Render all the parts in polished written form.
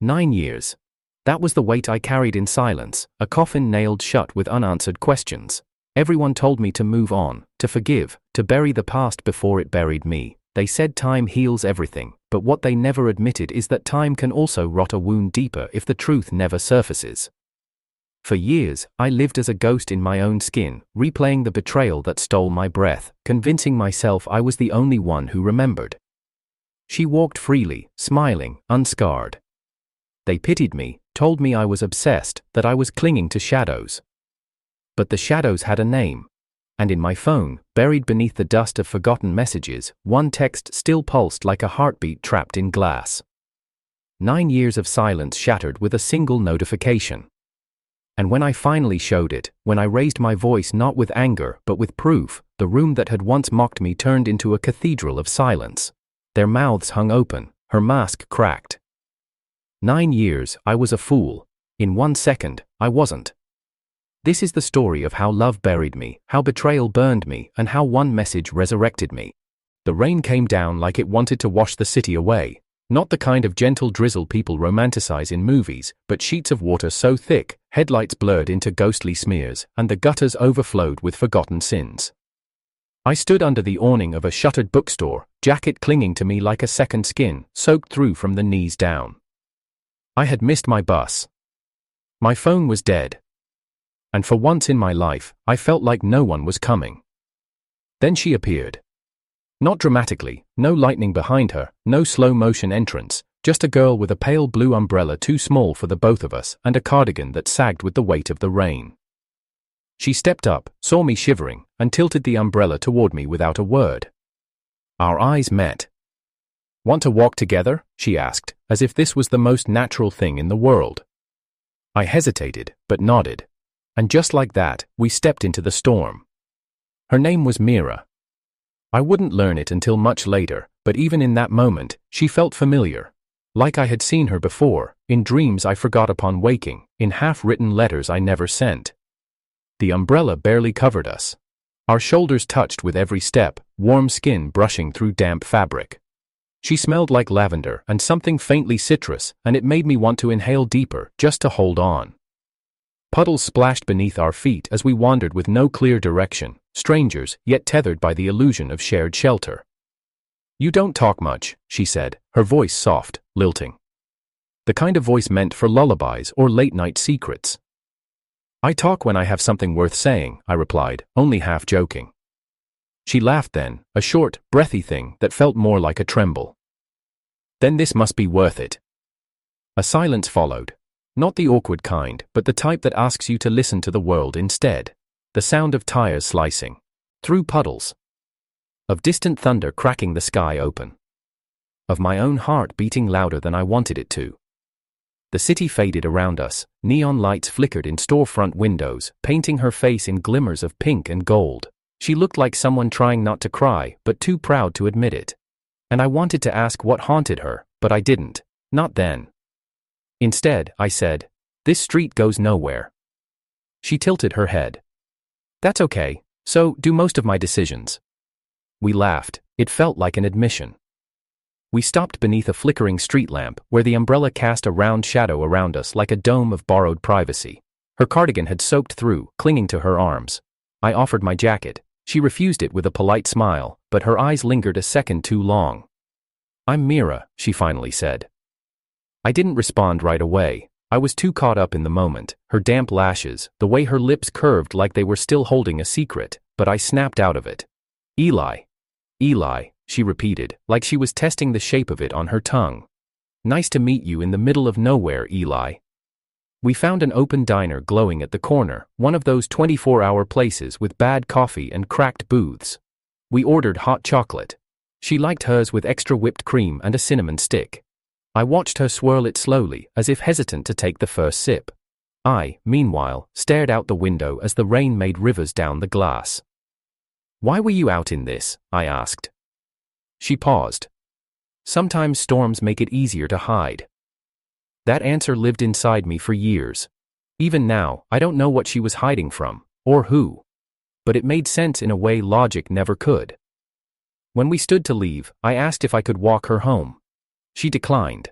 9 years. That was the weight I carried in silence, a coffin nailed shut with unanswered questions. Everyone told me to move on, to forgive, to bury the past before it buried me. They said time heals everything, but what they never admitted is that time can also rot a wound deeper if the truth never surfaces. For years, I lived as a ghost in my own skin, replaying the betrayal that stole my breath, convincing myself I was the only one who remembered. She walked freely, smiling, unscarred. They pitied me, told me I was obsessed, that I was clinging to shadows. But the shadows had a name. And in my phone, buried beneath the dust of forgotten messages, one text still pulsed like a heartbeat trapped in glass. 9 years of silence shattered with a single notification. And when I finally showed it, when I raised my voice not with anger but with proof, the room that had once mocked me turned into a cathedral of silence. Their mouths hung open, her mask cracked. 9 years, I was a fool. In 1 second, I wasn't. This is the story of how love buried me, how betrayal burned me, and how one message resurrected me. The rain came down like it wanted to wash the city away. Not the kind of gentle drizzle people romanticize in movies, but sheets of water so thick, headlights blurred into ghostly smears, and the gutters overflowed with forgotten sins. I stood under the awning of a shuttered bookstore, jacket clinging to me like a second skin, soaked through from the knees down. I had missed my bus. My phone was dead. And for once in my life, I felt like no one was coming. Then she appeared. Not dramatically, no lightning behind her, no slow-motion entrance, just a girl with a pale blue umbrella too small for the both of us and a cardigan that sagged with the weight of the rain. She stepped up, saw me shivering, and tilted the umbrella toward me without a word. Our eyes met. "Want to walk together?" she asked, as if this was the most natural thing in the world. I hesitated, but nodded. And just like that, we stepped into the storm. Her name was Mira. I wouldn't learn it until much later, but even in that moment, she felt familiar. Like I had seen her before, in dreams I forgot upon waking, in half-written letters I never sent. The umbrella barely covered us. Our shoulders touched with every step, warm skin brushing through damp fabric. She smelled like lavender and something faintly citrus, and it made me want to inhale deeper, just to hold on. Puddles splashed beneath our feet as we wandered with no clear direction, strangers, yet tethered by the illusion of shared shelter. "You don't talk much," she said, her voice soft, lilting. The kind of voice meant for lullabies or late-night secrets. "I talk when I have something worth saying," I replied, only half joking. She laughed then, a short, breathy thing that felt more like a tremble. "Then this must be worth it." A silence followed. Not the awkward kind, but the type that asks you to listen to the world instead. The sound of tires slicing through puddles. Of distant thunder cracking the sky open. Of my own heart beating louder than I wanted it to. The city faded around us, neon lights flickered in storefront windows, painting her face in glimmers of pink and gold. She looked like someone trying not to cry, but too proud to admit it. And I wanted to ask what haunted her, but I didn't. Not then. Instead, I said, "This street goes nowhere." She tilted her head. "That's okay, so do most of my decisions." We laughed. It felt like an admission. We stopped beneath a flickering street lamp, where the umbrella cast a round shadow around us like a dome of borrowed privacy. Her cardigan had soaked through, clinging to her arms. I offered my jacket. She refused it with a polite smile, but her eyes lingered a second too long. "I'm Mira," she finally said. I didn't respond right away. I was too caught up in the moment, her damp lashes, the way her lips curved like they were still holding a secret, but I snapped out of it. "Eli." "Eli," she repeated, like she was testing the shape of it on her tongue. "Nice to meet you in the middle of nowhere, Eli." We found an open diner glowing at the corner, one of those 24-hour places with bad coffee and cracked booths. We ordered hot chocolate. She liked hers with extra whipped cream and a cinnamon stick. I watched her swirl it slowly, as if hesitant to take the first sip. I, meanwhile, stared out the window as the rain made rivers down the glass. "Why were you out in this?" I asked. She paused. "Sometimes storms make it easier to hide." That answer lived inside me for years. Even now, I don't know what she was hiding from, or who. But it made sense in a way logic never could. When we stood to leave, I asked if I could walk her home. She declined.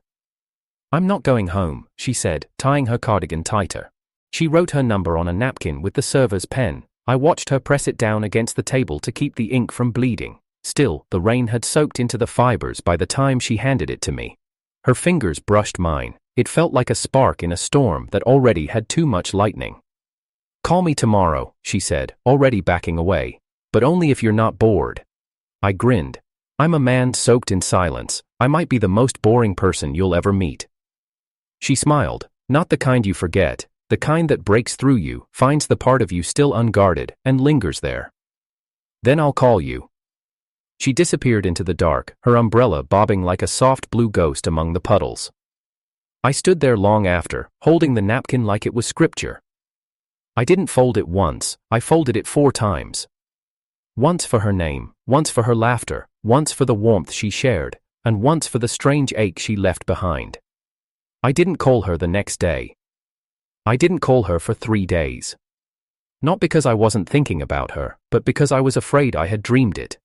I'm not going home, she said, tying her cardigan tighter. She wrote her number on a napkin with the server's pen. I watched her press it down against the table to keep the ink from bleeding. Still, the rain had soaked into the fibers by the time she handed it to me. Her fingers brushed mine. It felt like a spark in a storm that already had too much lightning. Call me tomorrow, she said, already backing away. But only if you're not bored. I grinned. I'm a man soaked in silence. I might be the most boring person you'll ever meet. She smiled. Not the kind you forget, the kind that breaks through you, finds the part of you still unguarded, and lingers there. Then I'll call you. She disappeared into the dark, her umbrella bobbing like a soft blue ghost among the puddles. I stood there long after, holding the napkin like it was scripture. I didn't fold it once, I folded it 4 times. Once for her name, once for her laughter, once for the warmth she shared, and once for the strange ache she left behind. I didn't call her the next day. I didn't call her for 3 days. Not because I wasn't thinking about her, but because I was afraid I had dreamed it.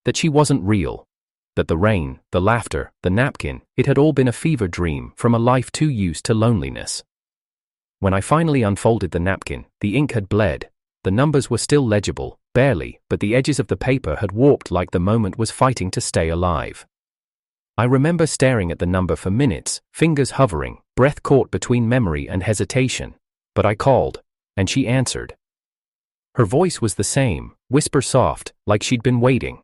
That she wasn't real. That the rain, the laughter, the napkin, it had all been a fever dream from a life too used to loneliness. When I finally unfolded the napkin, the ink had bled. The numbers were still legible, barely, but the edges of the paper had warped like the moment was fighting to stay alive. I remember staring at the number for minutes, fingers hovering, breath caught between memory and hesitation. But I called, and she answered. Her voice was the same, whisper soft, like she'd been waiting.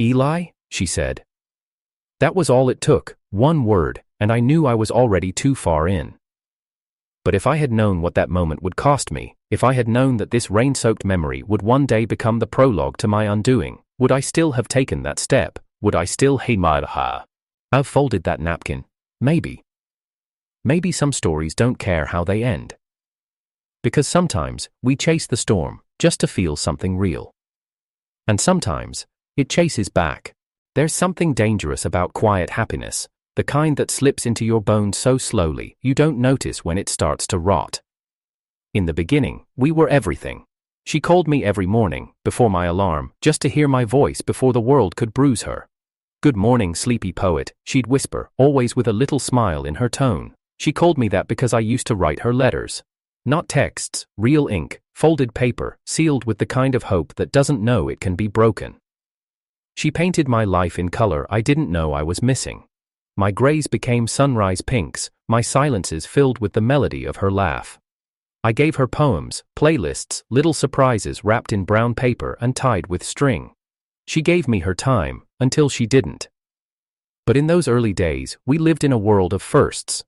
Eli, she said. That was all it took, one word, and I knew I was already too far in. But if I had known what that moment would cost me, if I had known that this rain-soaked memory would one day become the prologue to my undoing, would I still have taken that step? Would I still have folded that napkin? Maybe. Maybe some stories don't care how they end. Because sometimes, we chase the storm, just to feel something real. And sometimes, it chases back. There's something dangerous about quiet happiness, the kind that slips into your bones so slowly, you don't notice when it starts to rot. In the beginning, we were everything. She called me every morning, before my alarm, just to hear my voice before the world could bruise her. Good morning, sleepy poet, she'd whisper, always with a little smile in her tone. She called me that because I used to write her letters. Not texts, real ink, folded paper, sealed with the kind of hope that doesn't know it can be broken. She painted my life in color I didn't know I was missing. My grays became sunrise pinks, my silences filled with the melody of her laugh. I gave her poems, playlists, little surprises wrapped in brown paper and tied with string. She gave me her time, until she didn't. But in those early days, we lived in a world of firsts.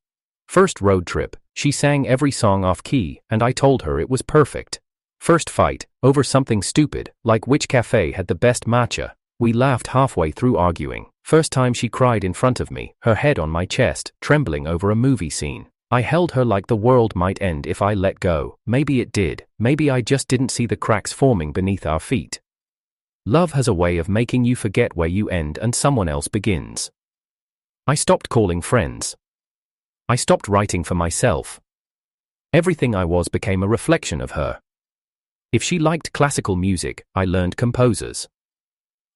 First road trip, she sang every song off key, and I told her it was perfect. First fight, over something stupid, like which cafe had the best matcha. We laughed halfway through arguing. First time she cried in front of me, her head on my chest, trembling over a movie scene. I held her like the world might end if I let go. Maybe it did, maybe I just didn't see the cracks forming beneath our feet. Love has a way of making you forget where you end and someone else begins. I stopped calling friends. I stopped writing for myself. Everything I was became a reflection of her. If she liked classical music, I learned composers.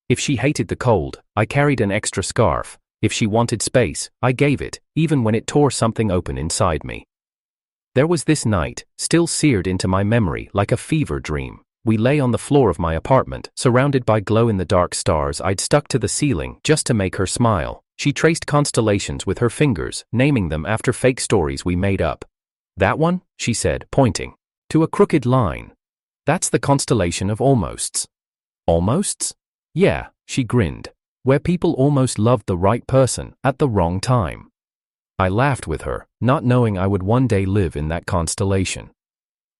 If she hated the cold, I carried an extra scarf. If she wanted space, I gave it, even when it tore something open inside me. There was this night, still seared into my memory like a fever dream. We lay on the floor of my apartment, surrounded by glow-in-the-dark stars I'd stuck to the ceiling just to make her smile. She traced constellations with her fingers, naming them after fake stories we made up. That one, she said, pointing to a crooked line. That's the constellation of almosts. Almosts? Yeah, she grinned. Where people almost loved the right person at the wrong time. I laughed with her, not knowing I would one day live in that constellation.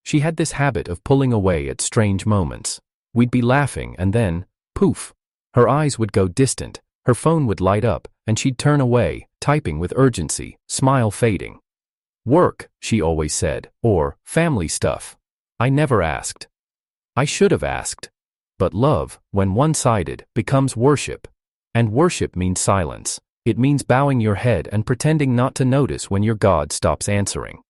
She had this habit of pulling away at strange moments. We'd be laughing and then, poof, her eyes would go distant, her phone would light up, and she'd turn away, typing with urgency, smile fading. Work, she always said, or family stuff. I never asked. I should have asked. But love, when one-sided, becomes worship. And worship means silence. It means bowing your head and pretending not to notice when your God stops answering.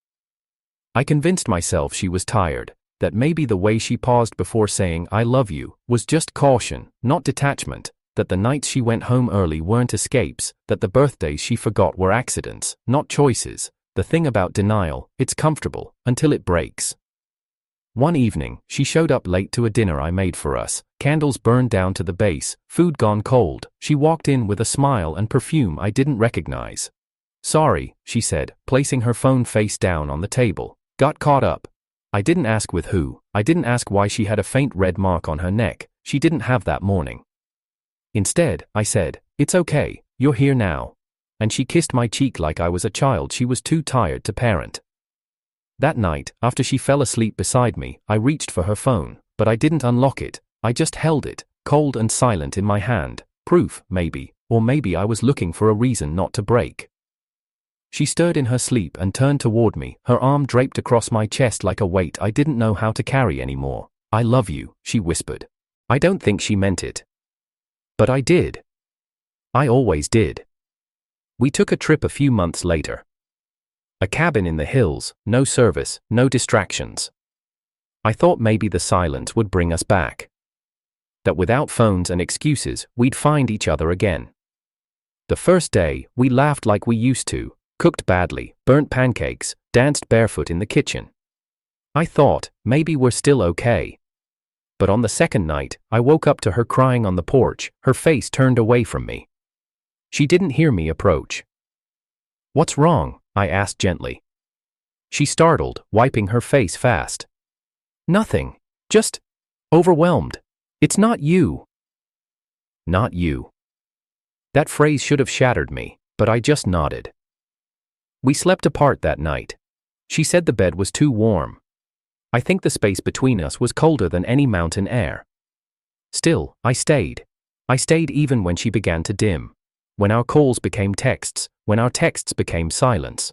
I convinced myself she was tired, that maybe the way she paused before saying I love you was just caution, not detachment, that the nights she went home early weren't escapes, that the birthdays she forgot were accidents, not choices. The thing about denial, it's comfortable, until it breaks. One evening, she showed up late to a dinner I made for us, candles burned down to the base, food gone cold. She walked in with a smile and perfume I didn't recognize. "Sorry," she said, placing her phone face down on the table. "Got caught up." I didn't ask with who, I didn't ask why she had a faint red mark on her neck. She didn't have that morning. Instead, I said, "It's okay, you're here now." And she kissed my cheek like I was a child she was too tired to parent. That night, after she fell asleep beside me, I reached for her phone, but I didn't unlock it. I just held it, cold and silent in my hand. Proof, maybe, or maybe I was looking for a reason not to break. She stirred in her sleep and turned toward me, her arm draped across my chest like a weight I didn't know how to carry anymore. "I love you," she whispered. I don't think she meant it. But I did. I always did. We took a trip a few months later. A cabin in the hills, no service, no distractions. I thought maybe the silence would bring us back. That without phones and excuses, we'd find each other again. The first day, we laughed like we used to, cooked badly, burnt pancakes, danced barefoot in the kitchen. I thought, maybe we're still okay. But on the second night, I woke up to her crying on the porch, her face turned away from me. She didn't hear me approach. "What's wrong?" I asked gently. She startled, wiping her face fast. "Nothing. Just overwhelmed. It's not you." Not you. That phrase should have shattered me, but I just nodded. We slept apart that night. She said the bed was too warm. I think the space between us was colder than any mountain air. Still, I stayed. I stayed even when she began to dim. When our calls became texts, when our texts became silence.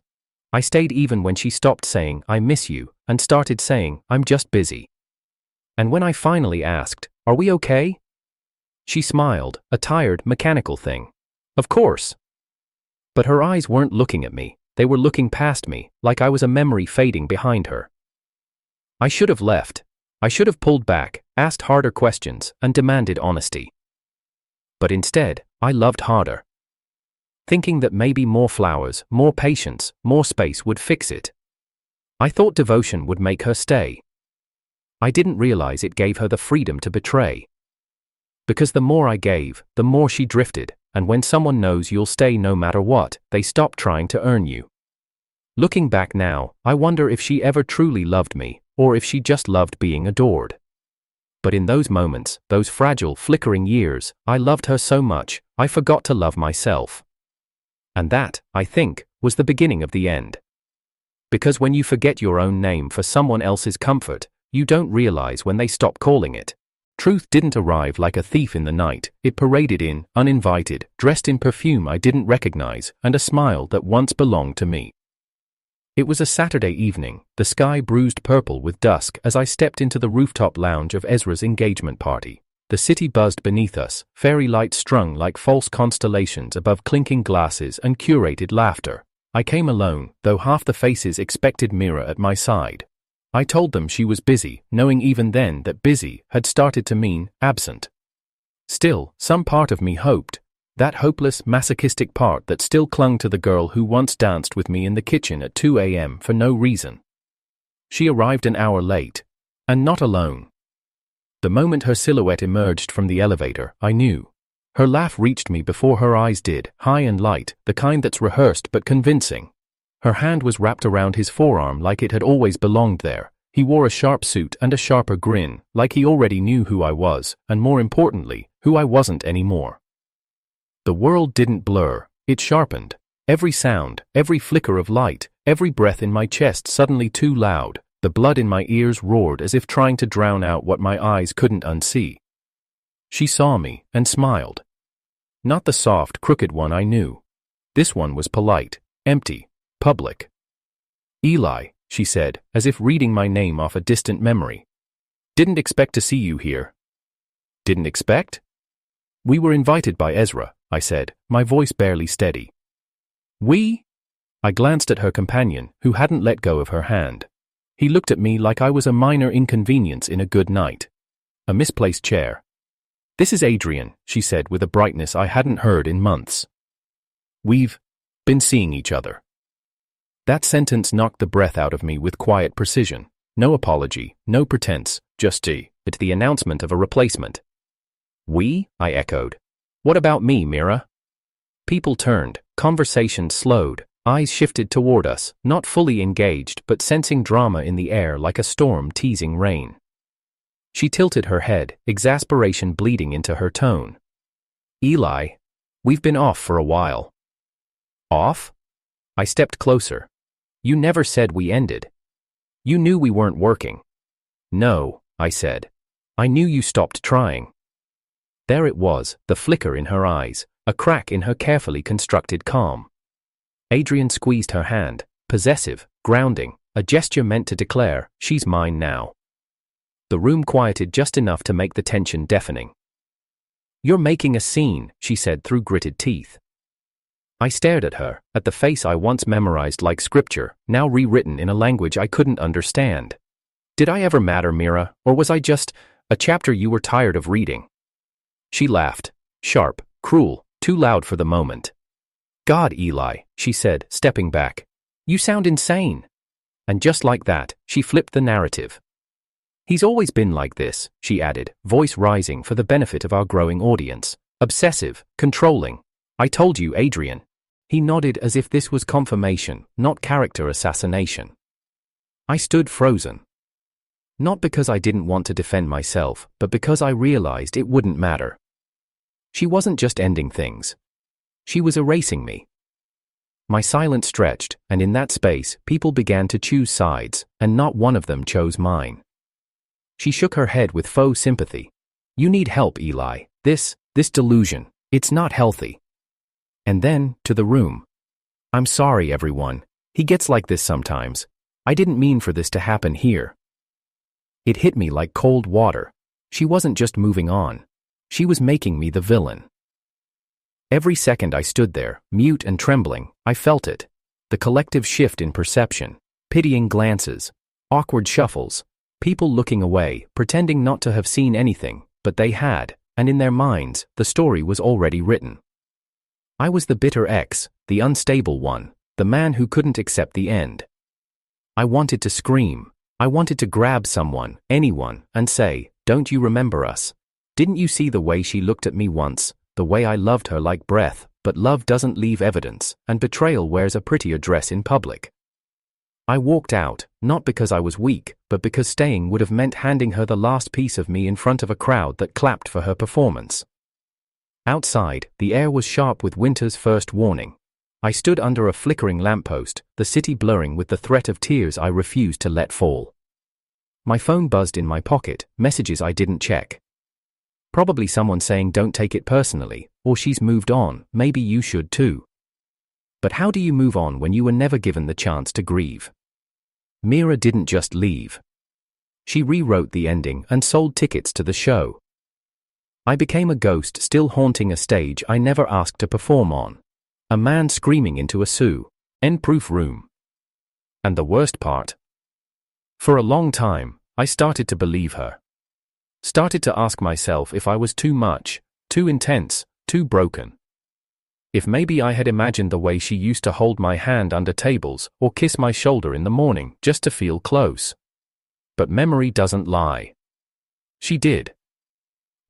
I stayed even when she stopped saying, "I miss you," and started saying, "I'm just busy." And when I finally asked, "Are we okay?" she smiled, a tired, mechanical thing. "Of course." But her eyes weren't looking at me, they were looking past me, like I was a memory fading behind her. I should have left. I should have pulled back, asked harder questions, and demanded honesty. But instead, I loved harder. Thinking that maybe more flowers, more patience, more space would fix it. I thought devotion would make her stay. I didn't realize it gave her the freedom to betray. Because the more I gave, the more she drifted, and when someone knows you'll stay no matter what, they stop trying to earn you. Looking back now, I wonder if she ever truly loved me, or if she just loved being adored. But in those moments, those fragile, flickering years, I loved her so much, I forgot to love myself. And that, I think, was the beginning of the end. Because when you forget your own name for someone else's comfort, you don't realize when they stop calling it. Truth didn't arrive like a thief in the night, it paraded in, uninvited, dressed in perfume I didn't recognize, and a smile that once belonged to me. It was a Saturday evening, the sky bruised purple with dusk as I stepped into the rooftop lounge of Ezra's engagement party. The city buzzed beneath us, fairy lights strung like false constellations above clinking glasses and curated laughter. I came alone, though half the faces expected Mira at my side. I told them she was busy, knowing even then that busy had started to mean absent. Still, some part of me hoped. That hopeless, masochistic part that still clung to the girl who once danced with me in the kitchen at 2 a.m. for no reason. She arrived an hour late. And not alone. The moment her silhouette emerged from the elevator, I knew. Her laugh reached me before her eyes did, high and light, the kind that's rehearsed but convincing. Her hand was wrapped around his forearm like it had always belonged there. He wore a sharp suit and a sharper grin, like he already knew who I was, and more importantly, who I wasn't anymore. The world didn't blur, it sharpened. Every sound, every flicker of light, every breath in my chest suddenly too loud. The blood in my ears roared as if trying to drown out what my eyes couldn't unsee. She saw me and smiled. Not the soft, crooked one I knew. This one was polite, empty, public. "Eli," she said, as if reading my name off a distant memory. "Didn't expect to see you here." "Didn't expect?" "We were invited by Ezra," I said, my voice barely steady. "We?" I glanced at her companion, who hadn't let go of her hand. He looked at me like I was a minor inconvenience in a good night. A misplaced chair. "This is Adrian," she said with a brightness I hadn't heard in months. "We've been seeing each other." That sentence knocked the breath out of me with quiet precision. No apology, no pretense, just the announcement of a replacement. "We?" I echoed. "What about me, Mira?" People turned, conversation slowed, eyes shifted toward us, not fully engaged but sensing drama in the air like a storm teasing rain. She tilted her head, exasperation bleeding into her tone. "Eli, we've been off for a while." "Off?" I stepped closer. "You never said we ended. You knew we weren't working." "No," I said. "I knew you stopped trying." There it was, the flicker in her eyes, a crack in her carefully constructed calm. Adrian squeezed her hand, possessive, grounding, a gesture meant to declare, "She's mine now." The room quieted just enough to make the tension deafening. "You're making a scene," she said through gritted teeth. I stared at her, at the face I once memorized like scripture, now rewritten in a language I couldn't understand. Did I ever matter, Mira, or was I just a chapter you were tired of reading? She laughed, sharp, cruel, too loud for the moment. "God, Eli," she said, stepping back. "You sound insane." And just like that, she flipped the narrative. "He's always been like this," she added, voice rising for the benefit of our growing audience. "Obsessive, controlling. I told you, Adrian." He nodded as if this was confirmation, not character assassination. I stood frozen. Not because I didn't want to defend myself, but because I realized it wouldn't matter. She wasn't just ending things. She was erasing me. My silence stretched, and in that space, people began to choose sides, and not one of them chose mine. She shook her head with faux sympathy. "You need help, Eli. This delusion, it's not healthy." And then, to the room. "I'm sorry, everyone. He gets like this sometimes. I didn't mean for this to happen here." It hit me like cold water. She wasn't just moving on. She was making me the villain. Every second I stood there, mute and trembling, I felt it. The collective shift in perception, pitying glances, awkward shuffles, people looking away, pretending not to have seen anything, but they had, and in their minds, the story was already written. I was the bitter ex, the unstable one, the man who couldn't accept the end. I wanted to scream. I wanted to grab someone, anyone, and say, "Don't you remember us? Didn't you see the way she looked at me once, the way I loved her like breath, but love doesn't leave evidence, and betrayal wears a prettier dress in public." I walked out, not because I was weak, but because staying would have meant handing her the last piece of me in front of a crowd that clapped for her performance. Outside, the air was sharp with winter's first warning. I stood under a flickering lamppost, the city blurring with the threat of tears I refused to let fall. My phone buzzed in my pocket, messages I didn't check. Probably someone saying don't take it personally, or she's moved on, maybe you should too. But how do you move on when you were never given the chance to grieve? Mira didn't just leave. She rewrote the ending and sold tickets to the show. I became a ghost still haunting a stage I never asked to perform on. A man screaming into a end-proof room. And the worst part? For a long time, I started to believe her. Started to ask myself if I was too much, too intense, too broken. If maybe I had imagined the way she used to hold my hand under tables or kiss my shoulder in the morning just to feel close. But memory doesn't lie. She did.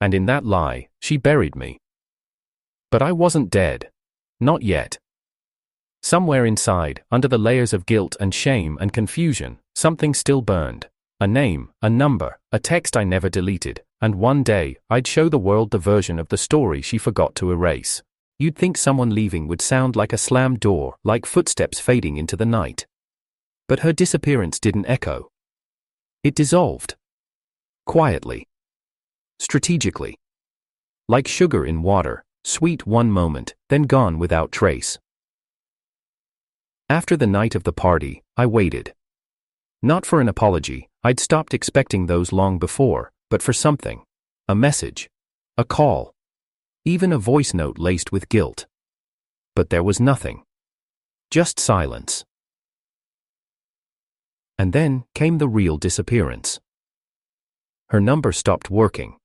And in that lie, she buried me. But I wasn't dead. Not yet. Somewhere inside, under the layers of guilt and shame and confusion, something still burned. A name, a number, a text I never deleted, and one day, I'd show the world the version of the story she forgot to erase. You'd think someone leaving would sound like a slammed door, like footsteps fading into the night. But her disappearance didn't echo. It dissolved. Quietly. Strategically. Like sugar in water, sweet one moment, then gone without trace. After the night of the party, I waited. Not for an apology, I'd stopped expecting those long before, but for something. A message. A call. Even a voice note laced with guilt. But there was nothing. Just silence. And then came the real disappearance. Her number stopped working.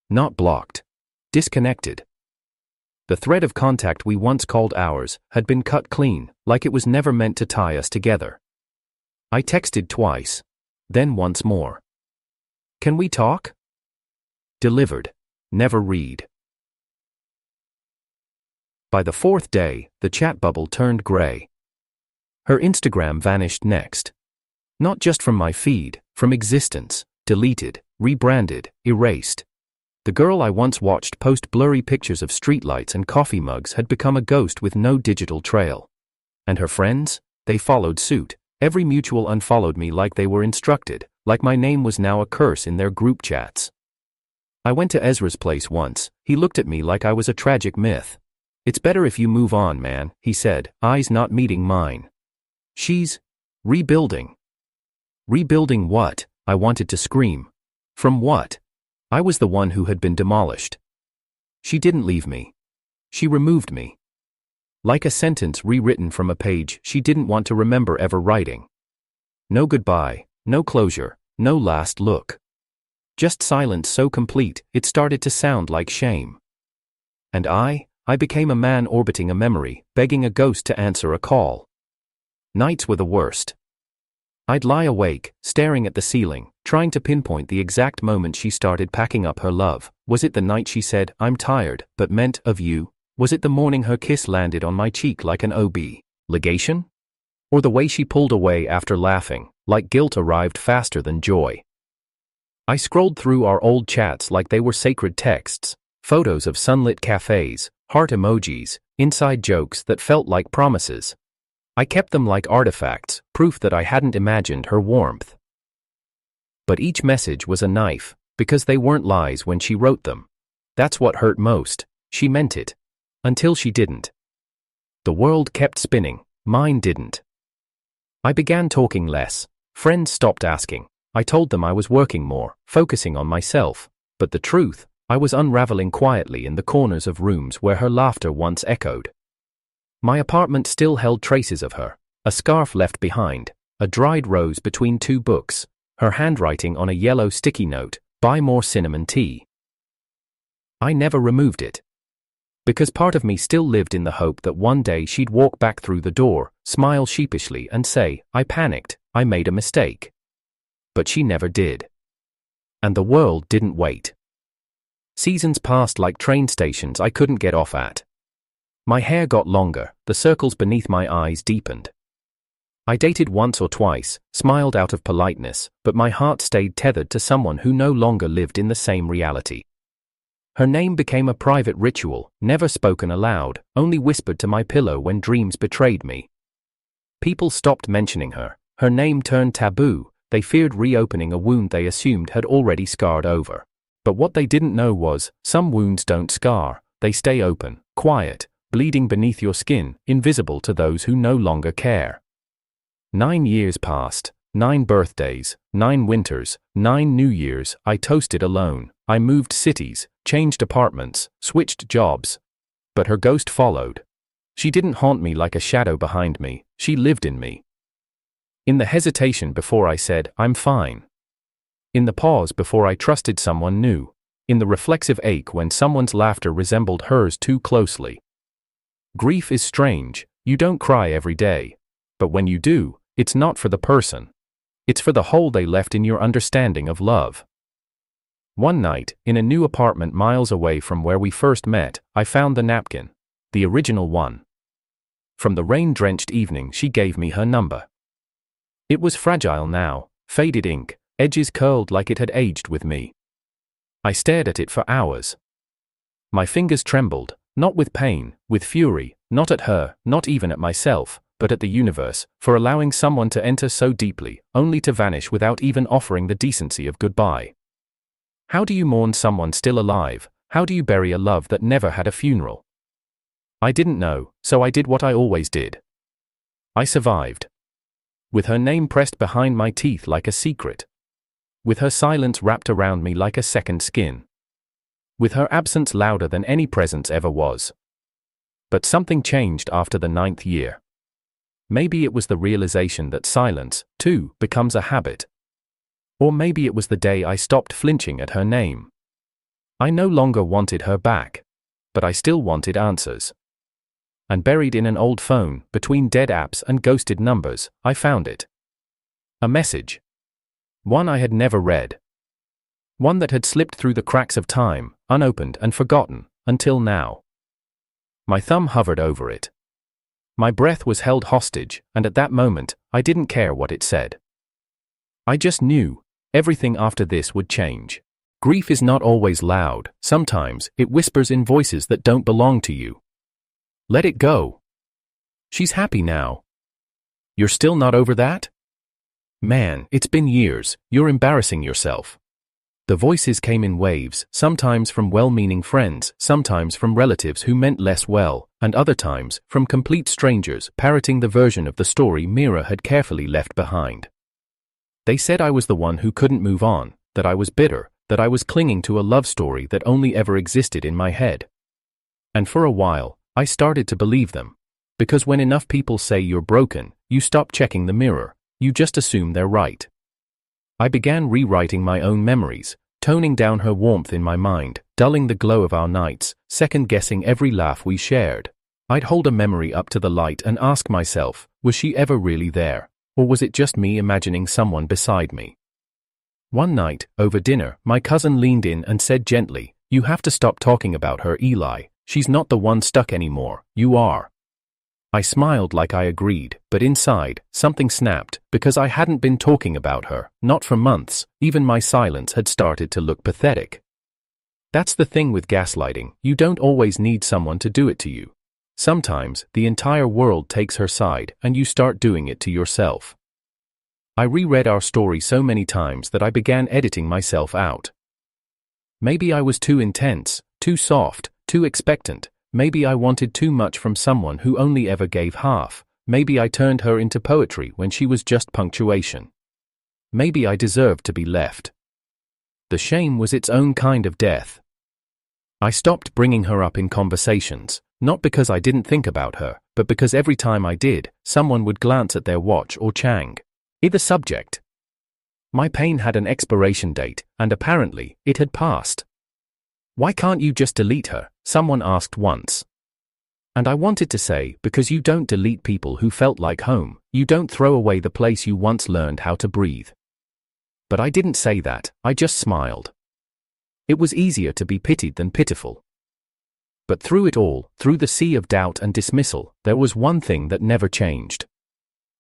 Not blocked. disconnected. The thread of contact we once called ours had been cut clean, like it was never meant to tie us together. I texted twice. Then once more. "Can we talk?" Delivered. Never read. By the fourth day, the chat bubble turned gray. Her Instagram vanished next. Not just from my feed, from existence, deleted, rebranded, erased. The girl I once watched post blurry pictures of streetlights and coffee mugs had become a ghost with no digital trail. And her friends? They followed suit. Every mutual unfollowed me like they were instructed, like my name was now a curse in their group chats. I went to Ezra's place once. He looked at me like I was a tragic myth. "It's better if you move on, man," he said, eyes not meeting mine. "She's rebuilding." Rebuilding what? I wanted to scream. From what? I was the one who had been demolished. She didn't leave me. She removed me. Like a sentence rewritten from a page she didn't want to remember ever writing. No goodbye, no closure, no last look. Just silence so complete, it started to sound like shame. And I became a man orbiting a memory, begging a ghost to answer a call. Nights were the worst. I'd lie awake, staring at the ceiling, trying to pinpoint the exact moment she started packing up her love. Was it the night she said, "I'm tired," but meant of you? Was it the morning her kiss landed on my cheek like an obligation? Or the way she pulled away after laughing, like guilt arrived faster than joy? I scrolled through our old chats like they were sacred texts, photos of sunlit cafes, heart emojis, inside jokes that felt like promises. I kept them like artifacts, proof that I hadn't imagined her warmth. But each message was a knife, because they weren't lies when she wrote them. That's what hurt most. She meant it. Until she didn't. The world kept spinning, mine didn't. I began talking less. Friends stopped asking. I told them I was working more, focusing on myself. But the truth, I was unraveling quietly in the corners of rooms where her laughter once echoed. My apartment still held traces of her, a scarf left behind, a dried rose between two books, her handwriting on a yellow sticky note, "Buy more cinnamon tea." I never removed it. Because part of me still lived in the hope that one day she'd walk back through the door, smile sheepishly and say, "I panicked, I made a mistake." But she never did. And the world didn't wait. Seasons passed like train stations I couldn't get off at. My hair got longer, the circles beneath my eyes deepened. I dated once or twice, smiled out of politeness, but my heart stayed tethered to someone who no longer lived in the same reality. Her name became a private ritual, never spoken aloud, only whispered to my pillow when dreams betrayed me. People stopped mentioning her. Her name turned taboo. They feared reopening a wound they assumed had already scarred over. But what they didn't know was, some wounds don't scar, they stay open, quiet, bleeding beneath your skin, invisible to those who no longer care. 9 years passed, 9 birthdays, 9 winters, 9 New Years. I toasted alone. I moved cities, changed apartments, switched jobs. But her ghost followed. She didn't haunt me like a shadow behind me, she lived in me. In the hesitation before I said, "I'm fine." In the pause before I trusted someone new. In the reflexive ache when someone's laughter resembled hers too closely. Grief is strange. You don't cry every day. But when you do, it's not for the person. It's for the hole they left in your understanding of love. One night, in a new apartment miles away from where we first met, I found the napkin. The original one. From the rain-drenched evening she gave me her number. It was fragile now, faded ink, edges curled like it had aged with me. I stared at it for hours. My fingers trembled, not with pain, with fury, not at her, not even at myself, but at the universe, for allowing someone to enter so deeply, only to vanish without even offering the decency of goodbye. How do you mourn someone still alive? How do you bury a love that never had a funeral? I didn't know, so I did what I always did. I survived. With her name pressed behind my teeth like a secret. With her silence wrapped around me like a second skin. With her absence louder than any presence ever was. But something changed after the 9th year. Maybe it was the realization that silence, too, becomes a habit. Or maybe it was the day I stopped flinching at her name. I no longer wanted her back. But I still wanted answers. And buried in an old phone, between dead apps and ghosted numbers, I found it. A message. One I had never read. One that had slipped through the cracks of time, unopened and forgotten, until now. My thumb hovered over it. My breath was held hostage, and at that moment, I didn't care what it said. I just knew, everything after this would change. Grief is not always loud, sometimes it whispers in voices that don't belong to you. Let it go. She's happy now. You're still not over that? Man, it's been years, you're embarrassing yourself. The voices came in waves, sometimes from well-meaning friends, sometimes from relatives who meant less well, and other times from complete strangers parroting the version of the story Mira had carefully left behind. They said I was the one who couldn't move on, that I was bitter, that I was clinging to a love story that only ever existed in my head. And for a while, I started to believe them. Because when enough people say you're broken, you stop checking the mirror, you just assume they're right. I began rewriting my own memories, toning down her warmth in my mind, dulling the glow of our nights, second-guessing every laugh we shared. I'd hold a memory up to the light and ask myself, was she ever really there? Or was it just me imagining someone beside me? One night, over dinner, my cousin leaned in and said gently, "You have to stop talking about her, Eli. She's not the one stuck anymore, you are." I smiled like I agreed, but inside, something snapped, because I hadn't been talking about her, not for months, even my silence had started to look pathetic. That's the thing with gaslighting, you don't always need someone to do it to you. Sometimes, the entire world takes her side, and you start doing it to yourself. I reread our story so many times that I began editing myself out. Maybe I was too intense, too soft, too expectant. Maybe I wanted too much from someone who only ever gave half. Maybe I turned her into poetry when she was just punctuation. Maybe I deserved to be left. The shame was its own kind of death. I stopped bringing her up in conversations, not because I didn't think about her, but because every time I did, someone would glance at their watch or chang. Either subject. My pain had an expiration date, and apparently, it had passed. "Why can't you just delete her?" someone asked once. And I wanted to say, because you don't delete people who felt like home, you don't throw away the place you once learned how to breathe. But I didn't say that, I just smiled. It was easier to be pitied than pitiful. But through it all, through the sea of doubt and dismissal, there was one thing that never changed.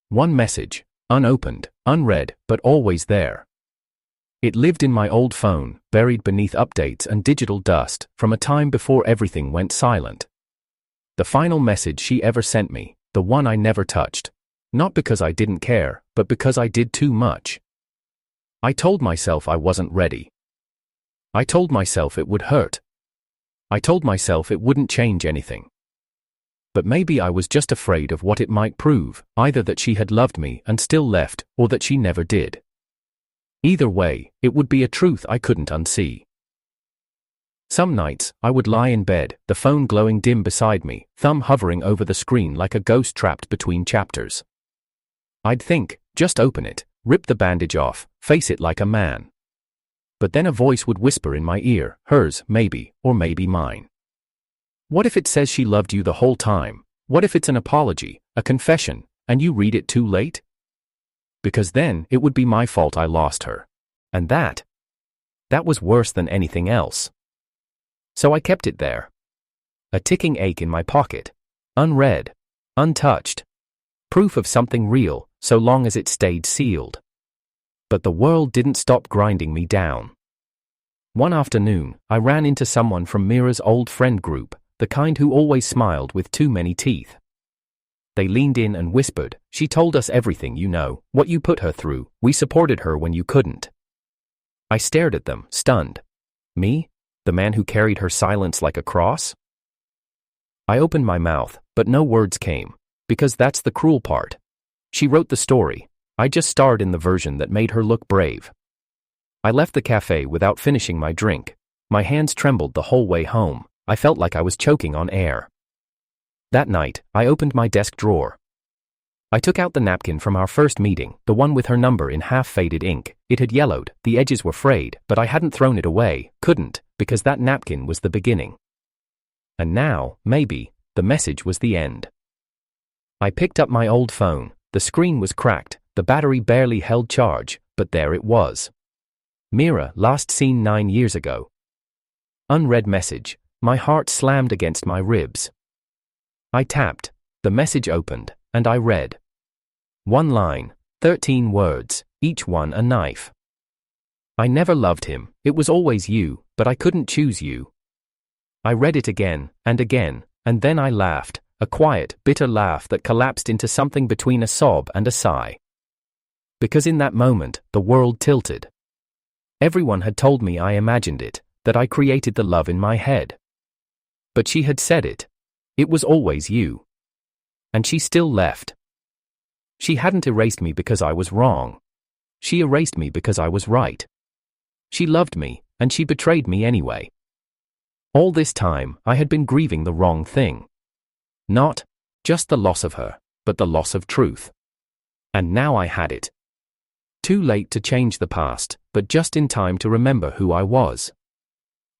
One message, unopened, unread, but always there. It lived in my old phone, buried beneath updates and digital dust, from a time before everything went silent. The final message she ever sent me, the one I never touched. Not because I didn't care, but because I did too much. I told myself I wasn't ready. I told myself it would hurt. I told myself it wouldn't change anything. But maybe I was just afraid of what it might prove, either that she had loved me and still left, or that she never did. Either way, it would be a truth I couldn't unsee. Some nights, I would lie in bed, the phone glowing dim beside me, thumb hovering over the screen like a ghost trapped between chapters. I'd think, just open it, rip the bandage off, face it like a man. But then a voice would whisper in my ear, hers, maybe, or maybe mine. What if it says she loved you the whole time? What if it's an apology, a confession, and you read it too late? Because then, it would be my fault I lost her. And that was worse than anything else. So I kept it there. A ticking ache in my pocket. Unread. Untouched. Proof of something real, so long as it stayed sealed. But the world didn't stop grinding me down. One afternoon, I ran into someone from Mira's old friend group, the kind who always smiled with too many teeth. They leaned in and whispered, "She told us everything you know, what you put her through, we supported her when you couldn't." I stared at them, stunned. Me? The man who carried her silence like a cross? I opened my mouth, but no words came, because that's the cruel part. She wrote the story. I just starred in the version that made her look brave. I left the cafe without finishing my drink. My hands trembled the whole way home. I felt like I was choking on air. That night, I opened my desk drawer. I took out the napkin from our first meeting, the one with her number in half-faded ink. It had yellowed, the edges were frayed, but I hadn't thrown it away, couldn't, because that napkin was the beginning. And now, maybe, the message was the end. I picked up my old phone. The screen was cracked, the battery barely held charge, but there it was. Mira, last seen 9 years ago. Unread message. My heart slammed against my ribs. I tapped. The message opened, and I read. One line, 13 words, each one a knife. I never loved him, it was always you, but I couldn't choose you. I read it again, and then I laughed, a quiet, bitter laugh that collapsed into something between a sob and a sigh. Because in that moment, the world tilted. Everyone had told me I imagined it, that I created the love in my head. But she had said it. It was always you. And she still left. She hadn't erased me because I was wrong. She erased me because I was right. She loved me, and she betrayed me anyway. All this time, I had been grieving the wrong thing. Not just the loss of her, but the loss of truth. And now I had it. Too late to change the past, but just in time to remember who I was.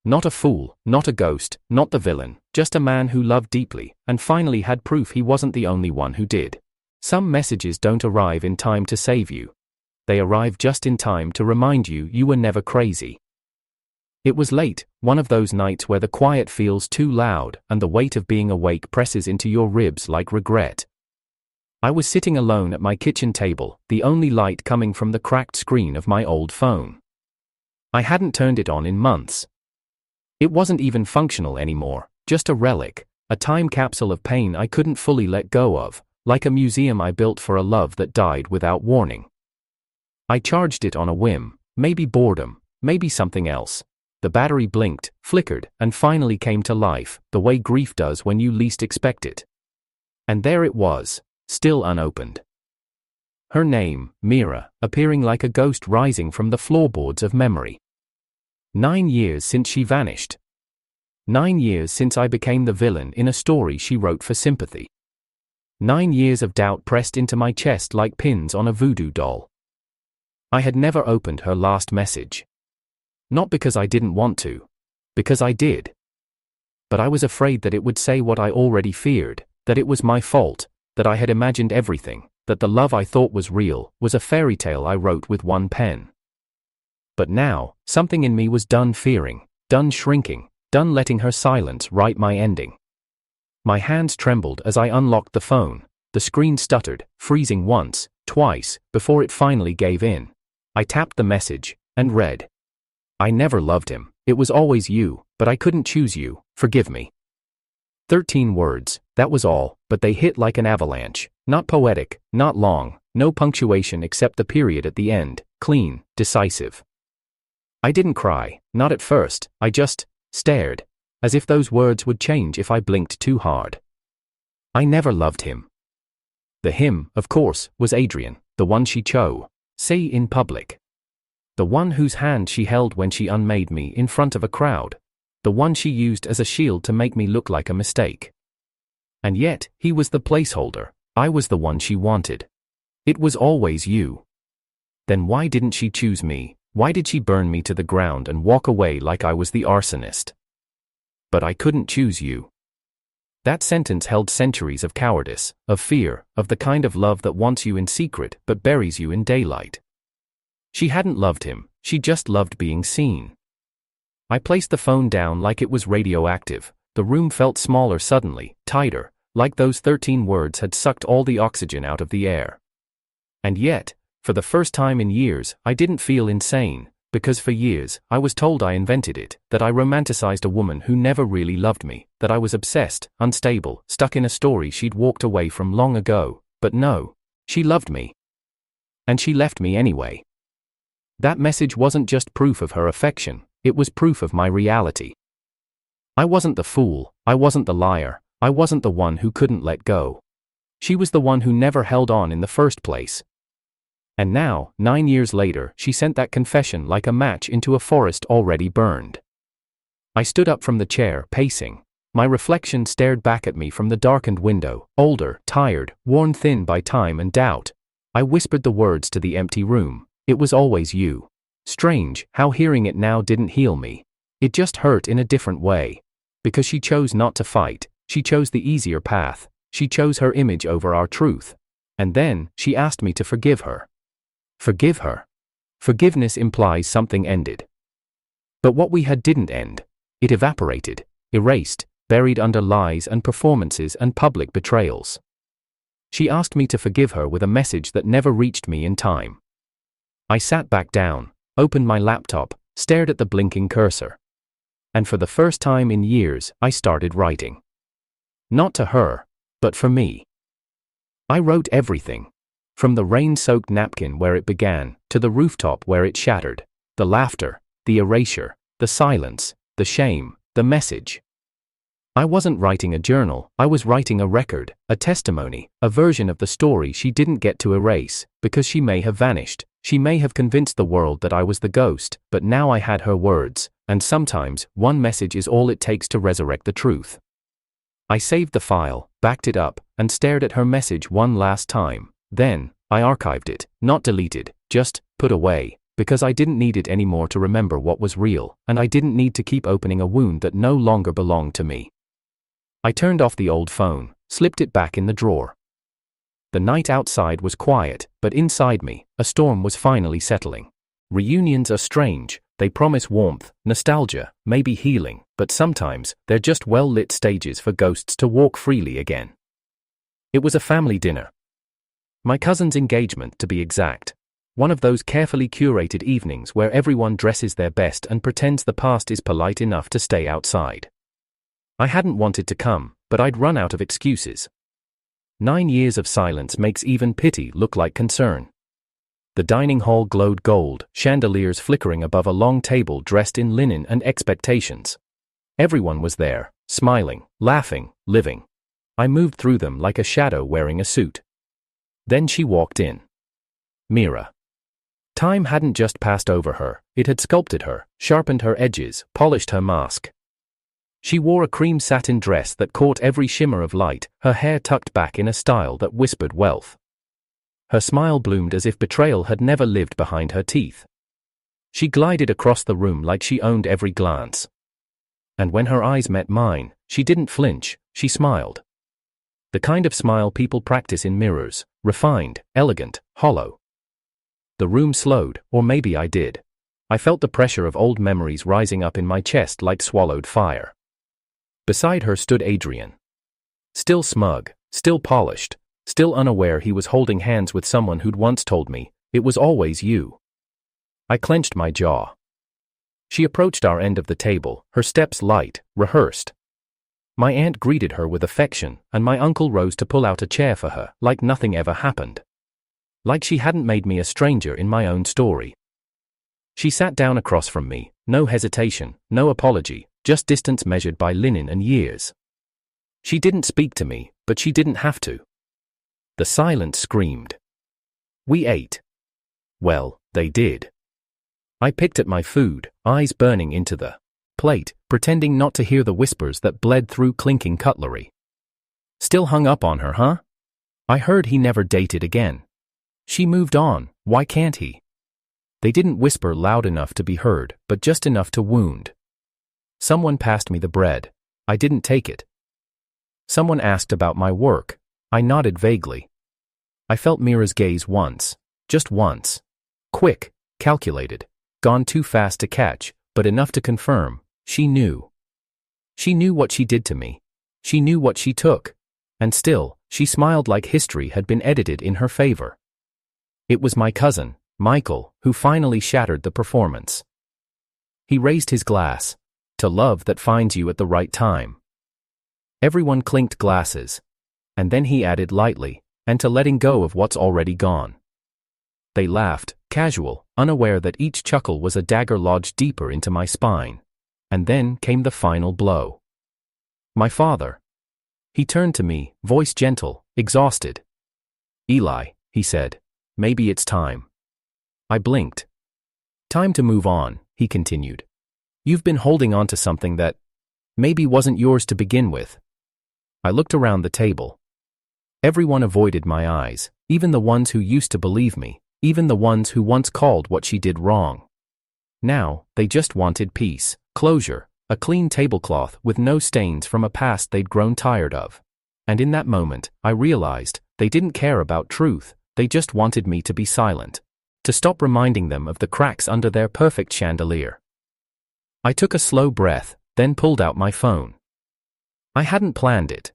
Not a fool, not a ghost, not the villain, just a man who loved deeply, and finally had proof he wasn't the only one who did. Some messages don't arrive in time to save you. They arrive just in time to remind you you were never crazy. It was late, one of those nights where the quiet feels too loud and the weight of being awake presses into your ribs like regret. I was sitting alone at my kitchen table, the only light coming from the cracked screen of my old phone. I hadn't turned it on in months. It wasn't even functional anymore, just a relic, a time capsule of pain I couldn't fully let go of, like a museum I built for a love that died without warning. I charged it on a whim, maybe boredom, maybe something else. The battery blinked, flickered, and finally came to life, the way grief does when you least expect it. And there it was, still unopened. Her name, Mira, appearing like a ghost rising from the floorboards of memory. 9 years since she vanished. 9 years since I became the villain in a story she wrote for sympathy. 9 years of doubt pressed into my chest like pins on a voodoo doll. I had never opened her last message. Not because I didn't want to. Because I did. But I was afraid that it would say what I already feared, that it was my fault, that I had imagined everything, that the love I thought was real was a fairy tale I wrote with one pen. But now, something in me was done fearing, done shrinking, done letting her silence write my ending. My hands trembled as I unlocked the phone, the screen stuttered, freezing once, twice, before it finally gave in. I tapped the message, and read. I never loved him, it was always you, but I couldn't choose you, forgive me. 13 words, that was all, but they hit like an avalanche, not poetic, not long, no punctuation except the period at the end, clean, decisive. I didn't cry, not at first, I just stared, as if those words would change if I blinked too hard. I never loved him. The him, of course, was Adrian, the one she chose, say in public. The one whose hand she held when she unmade me in front of a crowd. The one she used as a shield to make me look like a mistake. And yet, he was the placeholder, I was the one she wanted. It was always you. Then why didn't she choose me? Why did she burn me to the ground and walk away like I was the arsonist? But I couldn't choose you. That sentence held centuries of cowardice, of fear, of the kind of love that wants you in secret but buries you in daylight. She hadn't loved him, she just loved being seen. I placed the phone down like it was radioactive. The room felt smaller suddenly, tighter, like those 13 words had sucked all the oxygen out of the air. And yet, for the first time in years, I didn't feel insane, because for years, I was told I invented it, that I romanticized a woman who never really loved me, that I was obsessed, unstable, stuck in a story she'd walked away from long ago. But no, she loved me. And she left me anyway. That message wasn't just proof of her affection. It was proof of my reality. I wasn't the fool, I wasn't the liar, I wasn't the one who couldn't let go. She was the one who never held on in the first place. And now, 9 years later, she sent that confession like a match into a forest already burned. I stood up from the chair, pacing. My reflection stared back at me from the darkened window, older, tired, worn thin by time and doubt. I whispered the words to the empty room. It was always you. Strange how hearing it now didn't heal me. It just hurt in a different way. Because she chose not to fight, she chose the easier path, she chose her image over our truth. And then, she asked me to forgive her. Forgive her. Forgiveness implies something ended. But what we had didn't end. It evaporated, erased, buried under lies and performances and public betrayals. She asked me to forgive her with a message that never reached me in time. I sat back down, opened my laptop, stared at the blinking cursor. And for the first time in years, I started writing. Not to her, but for me. I wrote everything. From the rain-soaked napkin where it began, to the rooftop where it shattered. The laughter, the erasure, the silence, the shame, the message. I wasn't writing a journal, I was writing a record, a testimony, a version of the story she didn't get to erase, because she may have vanished, she may have convinced the world that I was the ghost, but now I had her words, and sometimes, one message is all it takes to resurrect the truth. I saved the file, backed it up, and stared at her message one last time. Then, I archived it, not deleted, just put away, because I didn't need it anymore to remember what was real, and I didn't need to keep opening a wound that no longer belonged to me. I turned off the old phone, slipped it back in the drawer. The night outside was quiet, but inside me, a storm was finally settling. Reunions are strange. They promise warmth, nostalgia, maybe healing, but sometimes, they're just well-lit stages for ghosts to walk freely again. It was a family dinner. My cousin's engagement, to be exact. One of those carefully curated evenings where everyone dresses their best and pretends the past is polite enough to stay outside. I hadn't wanted to come, but I'd run out of excuses. 9 years of silence makes even pity look like concern. The dining hall glowed gold, chandeliers flickering above a long table dressed in linen and expectations. Everyone was there, smiling, laughing, living. I moved through them like a shadow wearing a suit. Then she walked in. Mira. Time hadn't just passed over her, it had sculpted her, sharpened her edges, polished her mask. She wore a cream satin dress that caught every shimmer of light, her hair tucked back in a style that whispered wealth. Her smile bloomed as if betrayal had never lived behind her teeth. She glided across the room like she owned every glance. And when her eyes met mine, she didn't flinch, she smiled. The kind of smile people practice in mirrors, refined, elegant, hollow. The room slowed, or maybe I did. I felt the pressure of old memories rising up in my chest like swallowed fire. Beside her stood Adrian. Still smug, still polished, still unaware he was holding hands with someone who'd once told me, "It was always you." I clenched my jaw. She approached our end of the table, her steps light, rehearsed. My aunt greeted her with affection, and my uncle rose to pull out a chair for her, like nothing ever happened. Like she hadn't made me a stranger in my own story. She sat down across from me, no hesitation, no apology, just distance measured by linen and years. She didn't speak to me, but she didn't have to. The silence screamed. We ate. Well, they did. I picked at my food, eyes burning into the plate, pretending not to hear the whispers that bled through clinking cutlery. Still hung up on her, huh? I heard he never dated again. She moved on, why can't he? They didn't whisper loud enough to be heard, but just enough to wound. Someone passed me the bread. I didn't take it. Someone asked about my work. I nodded vaguely. I felt Mira's gaze once. Just once. Quick, calculated, gone too fast to catch, but enough to confirm. She knew. She knew what she did to me. She knew what she took. And still, she smiled like history had been edited in her favor. It was my cousin, Michael, who finally shattered the performance. He raised his glass. To love that finds you at the right time. Everyone clinked glasses. And then he added lightly, and to letting go of what's already gone. They laughed, casual, unaware that each chuckle was a dagger lodged deeper into my spine. And then came the final blow. My father. He turned to me, voice gentle, exhausted. "Eli," he said, "maybe it's time." I blinked. "Time to move on," he continued. "You've been holding on to something that maybe wasn't yours to begin with." I looked around the table. Everyone avoided my eyes, even the ones who used to believe me, even the ones who once called what she did wrong. Now, they just wanted peace, closure, a clean tablecloth with no stains from a past they'd grown tired of. And in that moment, I realized, they didn't care about truth, they just wanted me to be silent. To stop reminding them of the cracks under their perfect chandelier. I took a slow breath, then pulled out my phone. I hadn't planned it.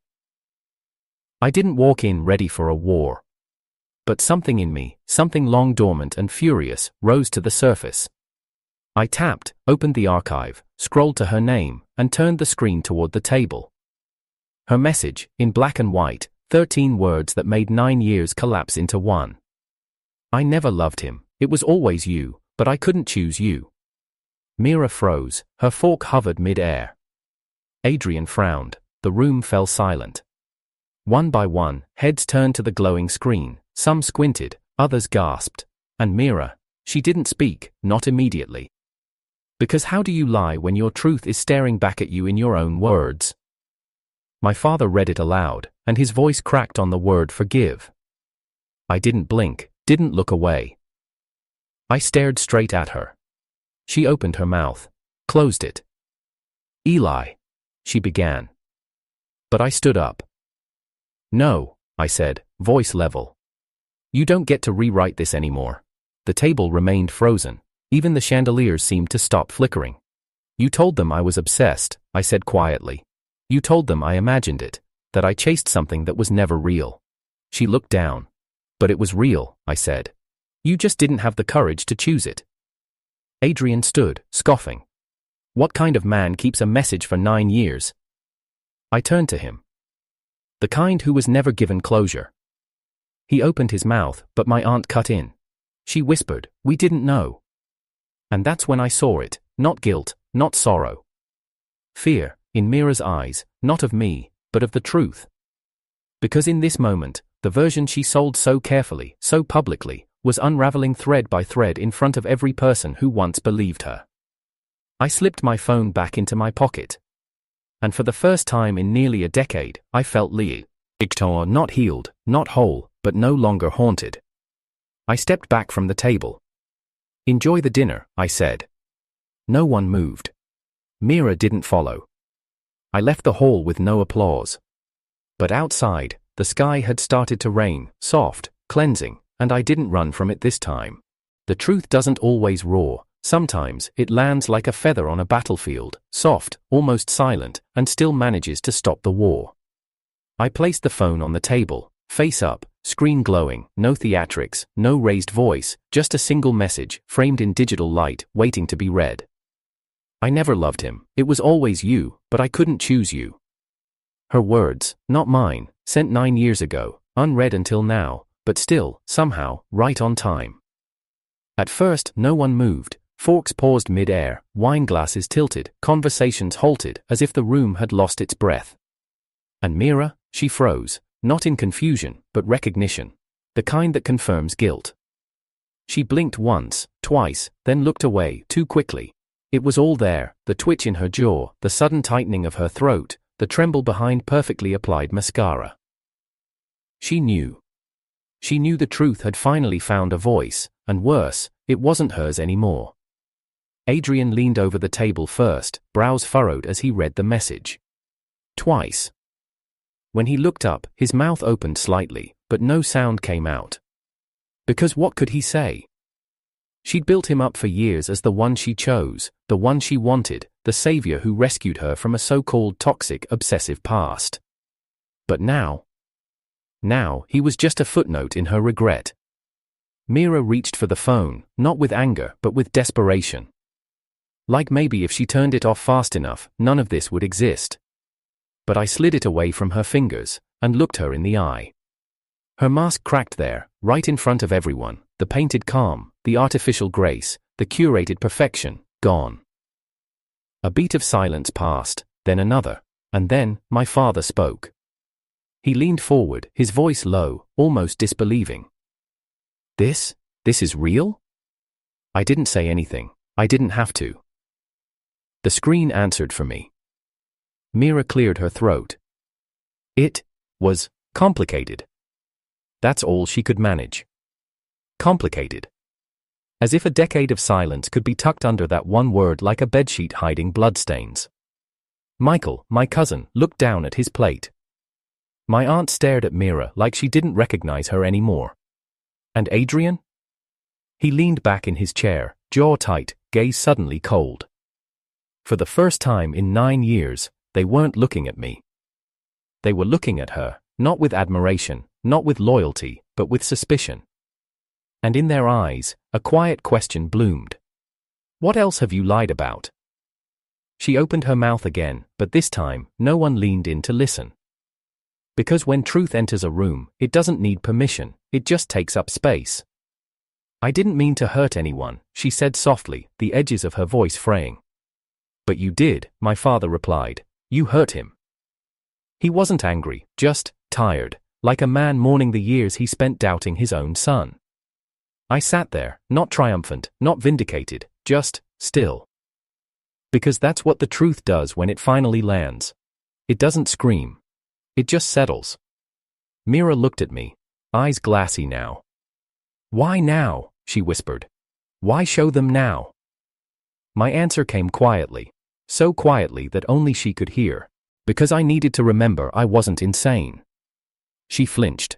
I didn't walk in ready for a war. But something in me, something long dormant and furious, rose to the surface. I tapped, opened the archive, scrolled to her name, and turned the screen toward the table. Her message, in black and white, 13 words that made 9 years collapse into one. I never loved him, it was always you, but I couldn't choose you. Mira froze, her fork hovered mid-air. Adrian frowned, the room fell silent. One by one, heads turned to the glowing screen, some squinted, others gasped. And Mira, she didn't speak, not immediately. Because how do you lie when your truth is staring back at you in your own words? My father read it aloud, and his voice cracked on the word forgive. I didn't blink, didn't look away. I stared straight at her. She opened her mouth, closed it. Eli, she began. But I stood up. No, I said, voice level. You don't get to rewrite this anymore. The table remained frozen. Even the chandeliers seemed to stop flickering. You told them I was obsessed, I said quietly. You told them I imagined it, that I chased something that was never real. She looked down. But it was real, I said. You just didn't have the courage to choose it. Adrian stood, scoffing. What kind of man keeps a message for 9 years? I turned to him. The kind who was never given closure. He opened his mouth, but my aunt cut in. She whispered, we didn't know. And that's when I saw it, not guilt, not sorrow. Fear, in Mira's eyes, not of me, but of the truth. Because in this moment, the version she sold so carefully, so publicly, was unraveling thread by thread in front of every person who once believed her. I slipped my phone back into my pocket. And for the first time in nearly a decade, I felt Victor not healed, not whole, but no longer haunted. I stepped back from the table. Enjoy the dinner, I said. No one moved. Mira didn't follow. I left the hall with no applause. But outside, the sky had started to rain, soft, cleansing, and I didn't run from it this time. The truth doesn't always roar, sometimes it lands like a feather on a battlefield, soft, almost silent, and still manages to stop the war. I placed the phone on the table, face up, screen glowing, no theatrics, no raised voice, just a single message, framed in digital light, waiting to be read. I never loved him, it was always you, but I couldn't choose you. Her words, not mine, sent 9 years ago, unread until now, but still, somehow, right on time. At first, no one moved, forks paused mid-air, wine glasses tilted, conversations halted, as if the room had lost its breath. And Mira, she froze, not in confusion, but recognition. The kind that confirms guilt. She blinked once, twice, then looked away, too quickly. It was all there, the twitch in her jaw, the sudden tightening of her throat, the tremble behind perfectly applied mascara. She knew. She knew the truth had finally found a voice, and worse, it wasn't hers anymore. Adrian leaned over the table first, brows furrowed as he read the message. Twice. When he looked up, his mouth opened slightly, but no sound came out. Because what could he say? She'd built him up for years as the one she chose, the one she wanted, the savior who rescued her from a so-called toxic, obsessive past. But now he was just a footnote in her regret. Mira reached for the phone, not with anger, but with desperation. Like maybe if she turned it off fast enough, none of this would exist. But I slid it away from her fingers, and looked her in the eye. Her mask cracked there, right in front of everyone, the painted calm, the artificial grace, the curated perfection, gone. A beat of silence passed, then another, and then, my father spoke. He leaned forward, his voice low, almost disbelieving. This is real? I didn't say anything, I didn't have to. The screen answered for me. Mira cleared her throat. It was complicated. That's all she could manage. Complicated. As if a decade of silence could be tucked under that one word like a bedsheet hiding bloodstains. Michael, my cousin, looked down at his plate. My aunt stared at Mira like she didn't recognize her anymore. And Adrian? He leaned back in his chair, jaw tight, gaze suddenly cold. For the first time in 9 years, they weren't looking at me. They were looking at her, not with admiration, not with loyalty, but with suspicion. And in their eyes, a quiet question bloomed. What else have you lied about? She opened her mouth again, but this time, no one leaned in to listen. Because when truth enters a room, it doesn't need permission, it just takes up space. I didn't mean to hurt anyone, she said softly, the edges of her voice fraying. But you did, my father replied. You hurt him. He wasn't angry, just tired, like a man mourning the years he spent doubting his own son. I sat there, not triumphant, not vindicated, just still. Because that's what the truth does when it finally lands. It doesn't scream. It just settles. Mira looked at me, eyes glassy now. Why now? She whispered. Why show them now? My answer came quietly, so quietly that only she could hear. Because I needed to remember I wasn't insane. She flinched.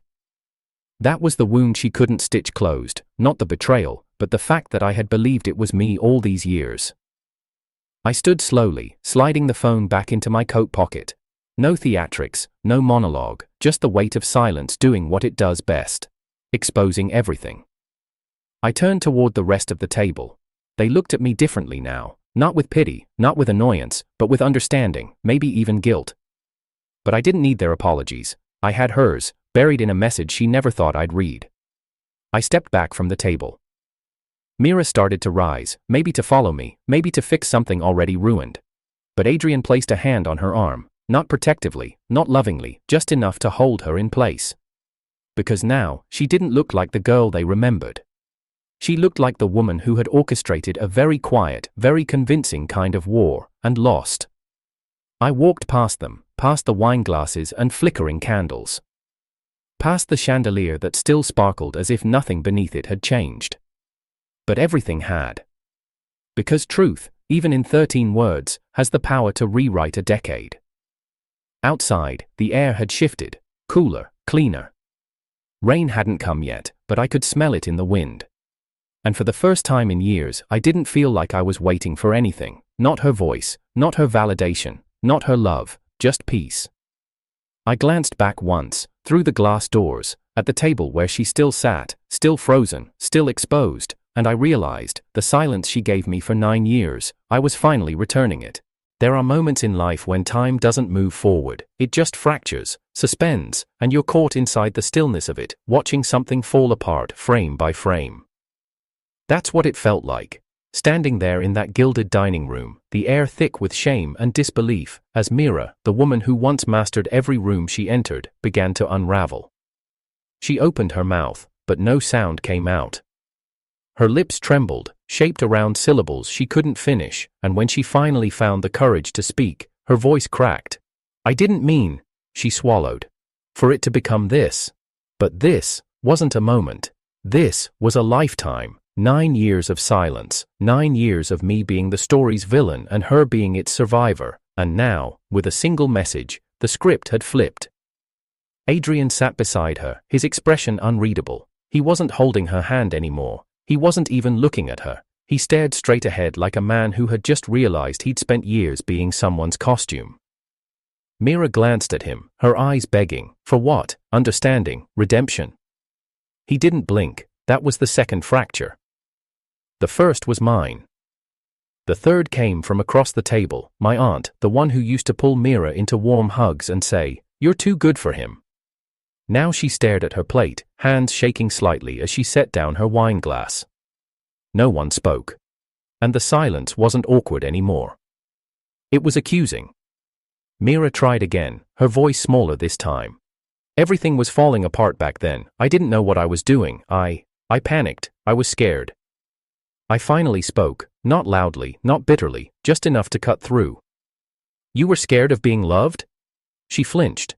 That was the wound she couldn't stitch closed, not the betrayal, but the fact that I had believed it was me all these years. I stood slowly, sliding the phone back into my coat pocket. No theatrics, no monologue, just the weight of silence doing what it does best. Exposing everything. I turned toward the rest of the table. They looked at me differently now. Not with pity, not with annoyance, but with understanding, maybe even guilt. But I didn't need their apologies. I had hers, buried in a message she never thought I'd read. I stepped back from the table. Mira started to rise, maybe to follow me, maybe to fix something already ruined. But Adrian placed a hand on her arm, not protectively, not lovingly, just enough to hold her in place. Because now, she didn't look like the girl they remembered. She looked like the woman who had orchestrated a very quiet, very convincing kind of war, and lost. I walked past them, past the wine glasses and flickering candles. Past the chandelier that still sparkled as if nothing beneath it had changed. But everything had. Because truth, even in 13 words, has the power to rewrite a decade. Outside, the air had shifted, cooler, cleaner. Rain hadn't come yet, but I could smell it in the wind. And for the first time in years, I didn't feel like I was waiting for anything, not her voice, not her validation, not her love, just peace. I glanced back once, through the glass doors, at the table where she still sat, still frozen, still exposed, and I realized, the silence she gave me for 9 years, I was finally returning it. There are moments in life when time doesn't move forward, it just fractures, suspends, and you're caught inside the stillness of it, watching something fall apart frame by frame. That's what it felt like, standing there in that gilded dining room, the air thick with shame and disbelief, as Mira, the woman who once mastered every room she entered, began to unravel. She opened her mouth, but no sound came out. Her lips trembled, shaped around syllables she couldn't finish, and when she finally found the courage to speak, her voice cracked. I didn't mean, she swallowed, for it to become this. But this wasn't a moment. This was a lifetime. 9 years of silence, 9 years of me being the story's villain and her being its survivor, and now, with a single message, the script had flipped. Adrian sat beside her, his expression unreadable. He wasn't holding her hand anymore. He wasn't even looking at her. He stared straight ahead like a man who had just realized he'd spent years being someone's costume. Mira glanced at him, her eyes begging, for what? Understanding, redemption. He didn't blink. That was the second fracture. The first was mine. The third came from across the table, my aunt, the one who used to pull Mira into warm hugs and say, "You're too good for him." Now she stared at her plate, hands shaking slightly as she set down her wine glass. No one spoke. And the silence wasn't awkward anymore. It was accusing. Mira tried again, her voice smaller this time. Everything was falling apart back then. I didn't know what I was doing. I panicked. I was scared. I finally spoke, not loudly, not bitterly, just enough to cut through. "You were scared of being loved?" She flinched.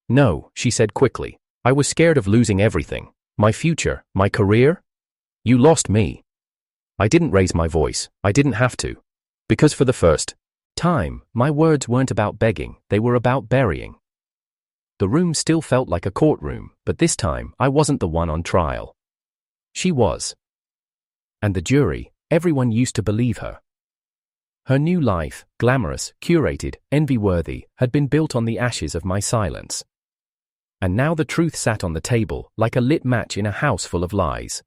"No," she said quickly. "I was scared of losing everything. My future, my career. You lost me." I didn't raise my voice, I didn't have to. Because for the first time, my words weren't about begging, they were about burying. The room still felt like a courtroom, but this time I wasn't the one on trial. She was. And the jury, everyone used to believe her. Her new life, glamorous, curated, envy-worthy, had been built on the ashes of my silence. And now the truth sat on the table, like a lit match in a house full of lies.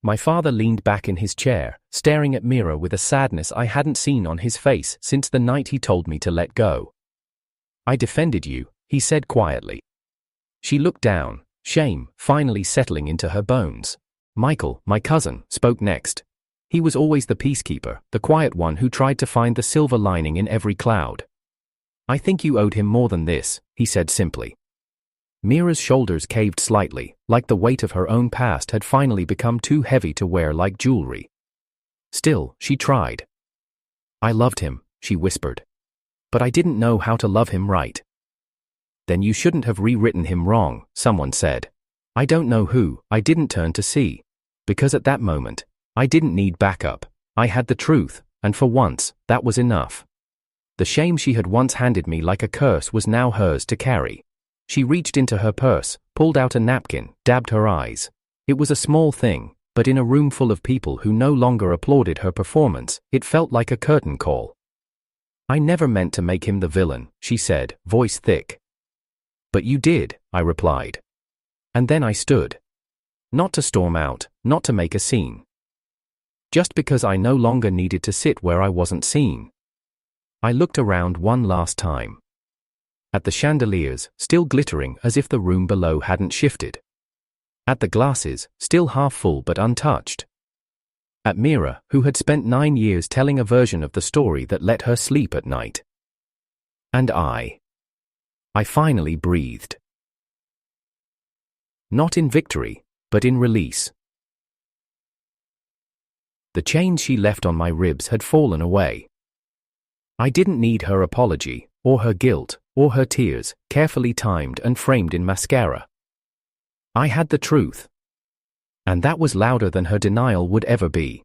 My father leaned back in his chair, staring at Mira with a sadness I hadn't seen on his face since the night he told me to let go. I defended you, he said quietly. She looked down, shame finally settling into her bones. Michael, my cousin, spoke next. He was always the peacekeeper, the quiet one who tried to find the silver lining in every cloud. I think you owed him more than this, he said simply. Mira's shoulders caved slightly, like the weight of her own past had finally become too heavy to wear like jewelry. Still, she tried. I loved him, she whispered. But I didn't know how to love him right. Then you shouldn't have rewritten him wrong, someone said. I don't know who, I didn't turn to see. Because at that moment, I didn't need backup. I had the truth, and for once, that was enough. The shame she had once handed me like a curse was now hers to carry. She reached into her purse, pulled out a napkin, dabbed her eyes. It was a small thing, but in a room full of people who no longer applauded her performance, it felt like a curtain call. I never meant to make him the villain, she said, voice thick. But you did, I replied. And then I stood. Not to storm out, not to make a scene. Just because I no longer needed to sit where I wasn't seen. I looked around one last time. At the chandeliers, still glittering as if the room below hadn't shifted. At the glasses, still half full but untouched. At Mira, who had spent 9 years telling a version of the story that let her sleep at night. And I finally breathed. Not in victory, but in release. The chains she left on my ribs had fallen away. I didn't need her apology, or her guilt, or her tears, carefully timed and framed in mascara. I had the truth. And that was louder than her denial would ever be.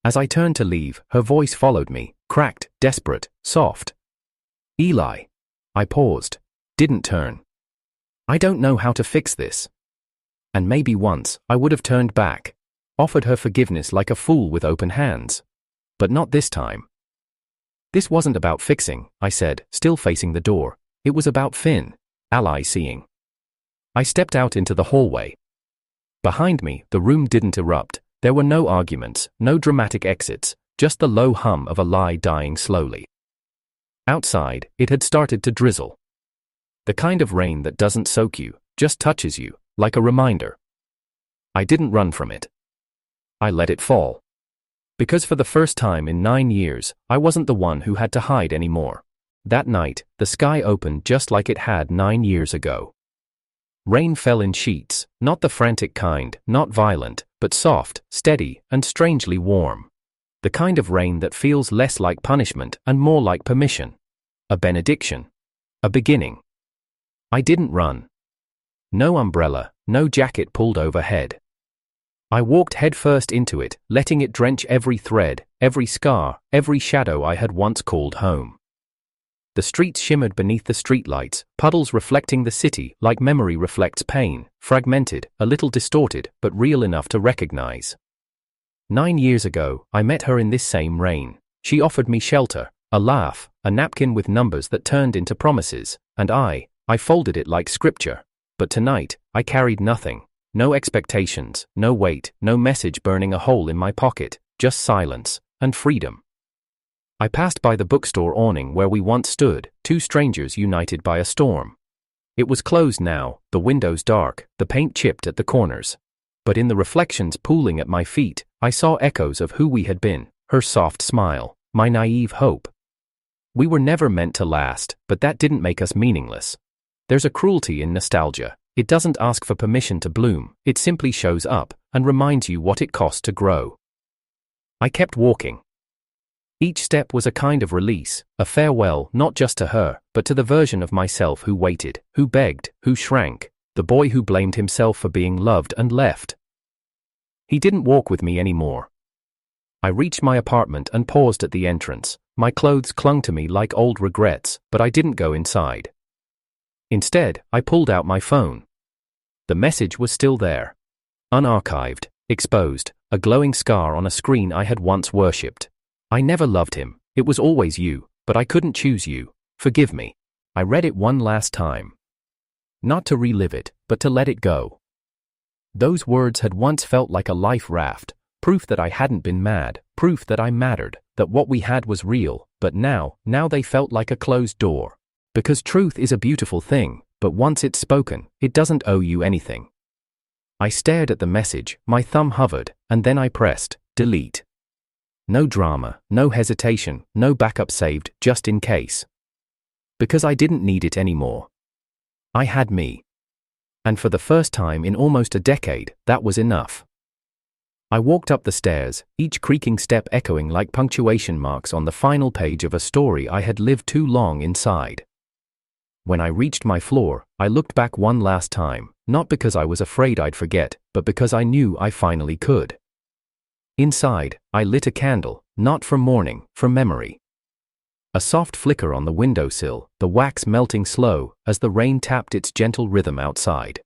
As I turned to leave, her voice followed me, cracked, desperate, soft. Eli. I paused, didn't turn. I don't know how to fix this. And maybe once, I would have turned back. Offered her forgiveness like a fool with open hands. But not this time. This wasn't about fixing, I said, still facing the door. It was about Finn, ally seeing. I stepped out into the hallway. Behind me, the room didn't erupt. There were no arguments, no dramatic exits, just the low hum of a lie dying slowly. Outside, it had started to drizzle. The kind of rain that doesn't soak you, just touches you, like a reminder. I didn't run from it. I let it fall. Because for the first time in 9 years, I wasn't the one who had to hide anymore. That night, the sky opened just like it had 9 years ago. Rain fell in sheets, not the frantic kind, not violent, but soft, steady, and strangely warm. The kind of rain that feels less like punishment and more like permission. A benediction. A beginning. I didn't run. No umbrella, no jacket pulled overhead. I walked headfirst into it, letting it drench every thread, every scar, every shadow I had once called home. The streets shimmered beneath the streetlights, puddles reflecting the city like memory reflects pain, fragmented, a little distorted, but real enough to recognize. 9 years ago, I met her in this same rain. She offered me shelter, a laugh, a napkin with numbers that turned into promises, and I folded it like scripture. But tonight, I carried nothing. No expectations, no weight, no message burning a hole in my pocket, just silence and freedom. I passed by the bookstore awning where we once stood, two strangers united by a storm. It was closed now, the windows dark, the paint chipped at the corners. But in the reflections pooling at my feet, I saw echoes of who we had been, her soft smile, my naive hope. We were never meant to last, but that didn't make us meaningless. There's a cruelty in nostalgia. It doesn't ask for permission to bloom, it simply shows up and reminds you what it costs to grow. I kept walking. Each step was a kind of release, a farewell not just to her, but to the version of myself who waited, who begged, who shrank, the boy who blamed himself for being loved and left. He didn't walk with me anymore. I reached my apartment and paused at the entrance. My clothes clung to me like old regrets, but I didn't go inside. Instead, I pulled out my phone. The message was still there. Unarchived, exposed, a glowing scar on a screen I had once worshipped. I never loved him, it was always you, but I couldn't choose you. Forgive me. I read it one last time. Not to relive it, but to let it go. Those words had once felt like a life raft, proof that I hadn't been mad, proof that I mattered, that what we had was real, but now they felt like a closed door. Because truth is a beautiful thing, but once it's spoken, it doesn't owe you anything. I stared at the message, my thumb hovered, and then I pressed delete. No drama, no hesitation, no backup saved, just in case. Because I didn't need it anymore. I had me. And for the first time in almost a decade, that was enough. I walked up the stairs, each creaking step echoing like punctuation marks on the final page of a story I had lived too long inside. When I reached my floor, I looked back one last time, not because I was afraid I'd forget, but because I knew I finally could. Inside, I lit a candle, not for mourning, for memory. A soft flicker on the windowsill, the wax melting slow as the rain tapped its gentle rhythm outside.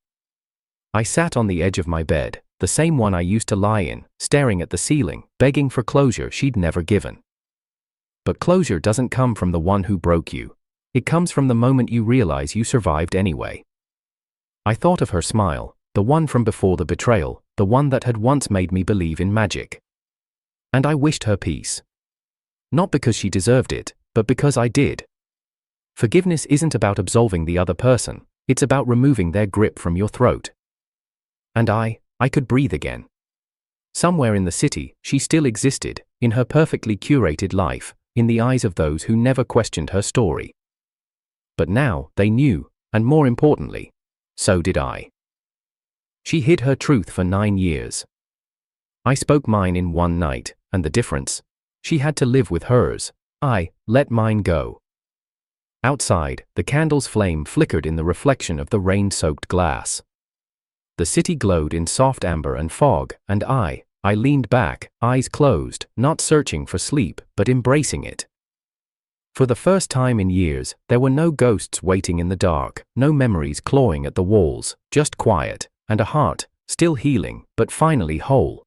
I sat on the edge of my bed, the same one I used to lie in, staring at the ceiling, begging for closure she'd never given. But closure doesn't come from the one who broke you. It comes from the moment you realize you survived anyway. I thought of her smile, the one from before the betrayal, the one that had once made me believe in magic. And I wished her peace. Not because she deserved it, but because I did. Forgiveness isn't about absolving the other person, it's about removing their grip from your throat. And I could breathe again. Somewhere in the city, she still existed, in her perfectly curated life, in the eyes of those who never questioned her story. But now, they knew, and more importantly, so did I. She hid her truth for 9 years. I spoke mine in one night, and the difference? She had to live with hers. I let mine go. Outside, the candle's flame flickered in the reflection of the rain-soaked glass. The city glowed in soft amber and fog, and I leaned back, eyes closed, not searching for sleep, but embracing it. For the first time in years, there were no ghosts waiting in the dark, no memories clawing at the walls, just quiet, and a heart, still healing, but finally whole.